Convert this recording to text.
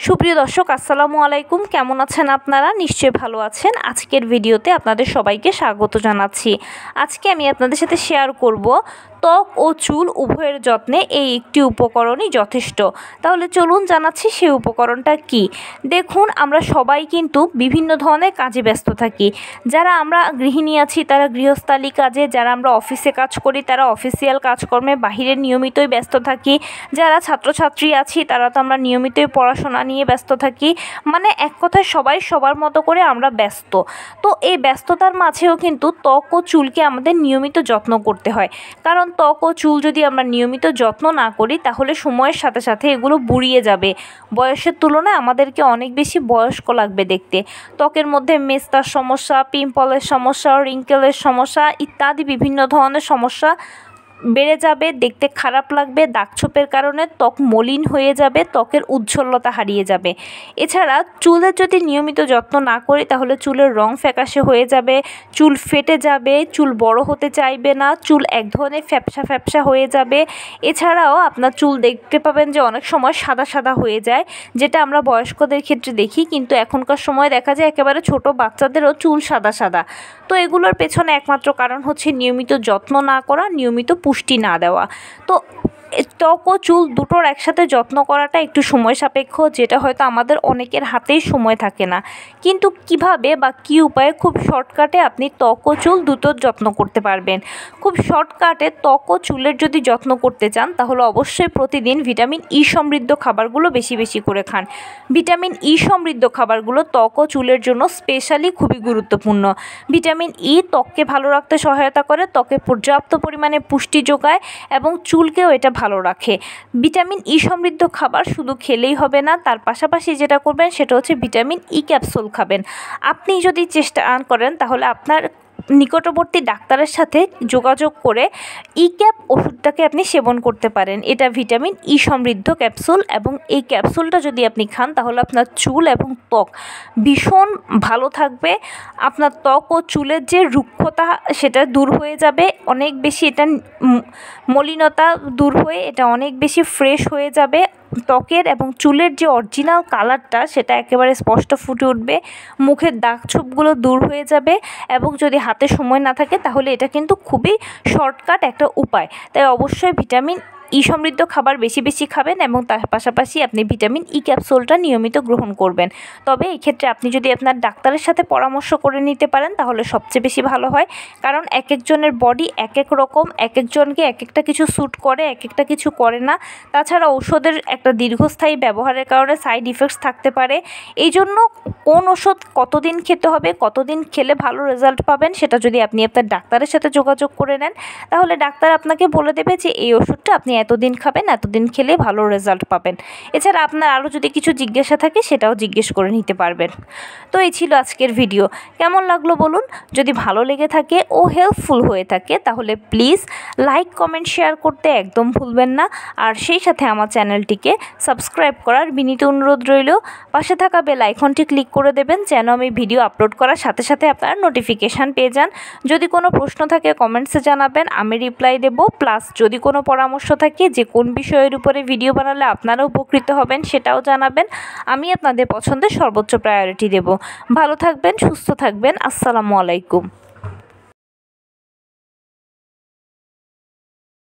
সুপ্রিয় দর্শক আসসালামু আলাইকুম, কেমন আছেন আপনারা? নিশ্চয়ই ভালো আছেন। আজকের ভিডিওতে আপনাদের সবাইকে স্বাগত জানাচ্ছি। আজকে আমি আপনাদের সাথে শেয়ার করব ত্বক ও চুল উভয়ের যত্নে এই একটি উপকরণই যথেষ্ট। তাহলে চলুন জানাচ্ছি সেই উপকরণটা কি। দেখুন, আমরা সবাই কিন্তু বিভিন্ন ধরনের কাজে ব্যস্ত থাকি। যারা আমরা গৃহিণী আছি তারা গৃহস্থালী কাজে, যারা আমরা অফিসে কাজ করি তারা অফিসিয়াল কাজকর্মে বাহিরে নিয়মিতই ব্যস্ত থাকি, যারা ছাত্রছাত্রী আছি তারা তো আমরা নিয়মিতই পড়াশোনা নিয়ে ব্যস্ত থাকি। মানে এক কথায় সবাই সবার মতো করে আমরা ব্যস্ত। তো এই ব্যস্ততার মাঝেও কিন্তু ত্বক ও চুলকে আমাদের নিয়মিত যত্ন করতে হয়। কারণ ত্বক ও চুল যদি আমরা নিয়মিত যত্ন না করি তাহলে সময়ের সাথে সাথে এগুলো বুড়িয়ে যাবে। বয়সের তুলনায় আমাদেরকে অনেক বেশি বয়স্ক লাগবে দেখতে। ত্বকের মধ্যে মেস্তার সমস্যা, পিম্পলের সমস্যা, রিঙ্কেলের সমস্যা ইত্যাদি বিভিন্ন ধরনের সমস্যা বেড়ে যাবে, দেখতে খারাপ লাগবে। দাগছোপের কারণে ত্বক মলিন হয়ে যাবে, ত্বকের উজ্জ্বলতা হারিয়ে যাবে। এছাড়া চুলের যদি নিয়মিত যত্ন না করি তাহলে চুলের রং ফ্যাকাশে হয়ে যাবে, চুল ফেটে যাবে, চুল বড় হতে চাইবে না, চুল এক ধরনের ফ্যাপসা ফ্যাপসা হয়ে যাবে। এছাড়াও আপনার চুল দেখতে পাবেন যে অনেক সময় সাদা সাদা হয়ে যায়, যেটা আমরা বয়স্কদের ক্ষেত্রে দেখি, কিন্তু এখনকার সময় দেখা যায় একেবারে ছোট বাচ্চাদেরও চুল সাদা সাদা। তো এগুলোর পেছনে একমাত্র কারণ হচ্ছে নিয়মিত যত্ন না করা, নিয়মিত পুষ্টি না দেওয়া। তো ত্বক ও চুল দুটোর একসাথে যত্ন করাটা একটু সময় সাপেক্ষ, যেটা হয়তো আমাদের অনেকের হাতেই সময় থাকে না। কিন্তু কিভাবে বা কী উপায়ে খুব শর্টকাটে আপনি ত্বক ও চুল দুটোর যত্ন করতে পারবেন। খুব শর্টকাটে ত্বক ও চুলের যদি যত্ন করতে চান তাহলে অবশ্যই প্রতিদিন ভিটামিন ই সমৃদ্ধ খাবারগুলো বেশি বেশি করে খান। ভিটামিন ই সমৃদ্ধ খাবারগুলো ত্বক ও চুলের জন্য স্পেশালি খুবই গুরুত্বপূর্ণ। ভিটামিন ই ত্বককে ভালো রাখতে সহায়তা করে, ত্বকে পর্যাপ্ত পরিমাণে পুষ্টি যোগায় এবং চুলকেও এটা ভালো রাখে। ভিটামিন ই সমৃদ্ধ খাবার শুধু খেলেই হবে না, তার পাশাপাশি যেটা করবেন সেটা হচ্ছে ভিটামিন ই ক্যাপসুল খাবেন। আপনি যদি চেষ্টা করেন তাহলে আপনার নিকটবর্তী ডাক্তারের সাথে যোগাযোগ করে ই ক্যাপ ওষুধটাকে আপনি সেবন করতে পারেন। এটা ভিটামিন ই সমৃদ্ধ ক্যাপসুল এবং এই ক্যাপসুলটা যদি আপনি খান তাহলে আপনার চুল এবং ত্বক ভীষণ ভালো থাকবে। আপনার ত্বক ও চুলের যে রুক্ষতা সেটা দূর হয়ে যাবে, অনেক বেশি এটা মলিনতা দূর হয়ে এটা অনেক বেশি ফ্রেশ হয়ে যাবে। ত্বকের এবং চুলের যে অরিজিনাল কালারটা সেটা একেবারে স্পষ্ট ফুটে উঠবে, মুখের দাগছোপগুলো দূর হয়ে যাবে। এবং যদি হাতে সময় না থাকে তাহলে এটা কিন্তু খুবই শর্টকাট একটা উপায়। তাই অবশ্যই ভিটামিন ই সমৃদ্ধ খাবার বেশি বেশি খাবেন এবং তার পাশাপাশি আপনি ভিটামিন ই ক্যাপসুলটা নিয়মিত গ্রহণ করবেন। তবে এই ক্ষেত্রে আপনি যদি আপনার ডাক্তারের সাথে পরামর্শ করে নিতে পারেন তাহলে সবচেয়ে বেশি ভালো হয়। কারণ এক একজনের বডি এক এক রকম, এক একজনকে এক একটা কিছু স্যুট করে, এক একটা কিছু করে না। তাছাড়া ঔষধের একটা দীর্ঘস্থায়ী ব্যবহারের কারণে সাইড ইফেক্টস থাকতে পারে। এই জন্য কোন ওষুধ কতদিন খেতে হবে, কতদিন খেলে ভালো রেজাল্ট পাবেন সেটা যদি আপনি আপনার ডাক্তারের সাথে যোগাযোগ করে নেন তাহলে ডাক্তার আপনাকে বলে দেবে যে এই ওষুধটা আপনি এতদিন খাবেন, এতদিন খেলে ভালো রেজাল্ট পাবেন। এছাড়া আপনার আরও যদি কিছু জিজ্ঞাসা থাকে সেটাও জিজ্ঞেস করে নিতে পারবেন। তো এই ছিল আজকের ভিডিও। কেমন লাগলো বলুন? যদি ভালো লেগে থাকে ও হেল্পফুল হয়ে থাকে তাহলে প্লিজ লাইক, কমেন্ট, শেয়ার করতে একদম ভুলবেন না। আর সেই সাথে আমার চ্যানেলটিকে সাবস্ক্রাইব করার বিনীত অনুরোধ রইল। পাশে থাকা বেল আইকনটি ক্লিক করে দেবেন যেন আমি ভিডিও আপলোড করার সাথে সাথে আপনারা নোটিফিকেশান পেয়ে যান। যদি কোনো প্রশ্ন থাকে কমেন্টসে জানাবেন, আমি রিপ্লাই দেব। প্লাস যদি কোনো পরামর্শ থাকে যে কোন বিষয়ের উপরে ভিডিও বানালে আপনারা উপকৃত হবেন সেটাও জানাবেন। আমি আপনাদের পছন্দের সর্বোচ্চ প্রায়োরিটি দেব। ভালো থাকবেন, সুস্থ থাকবেন। আসসালামু আলাইকুম।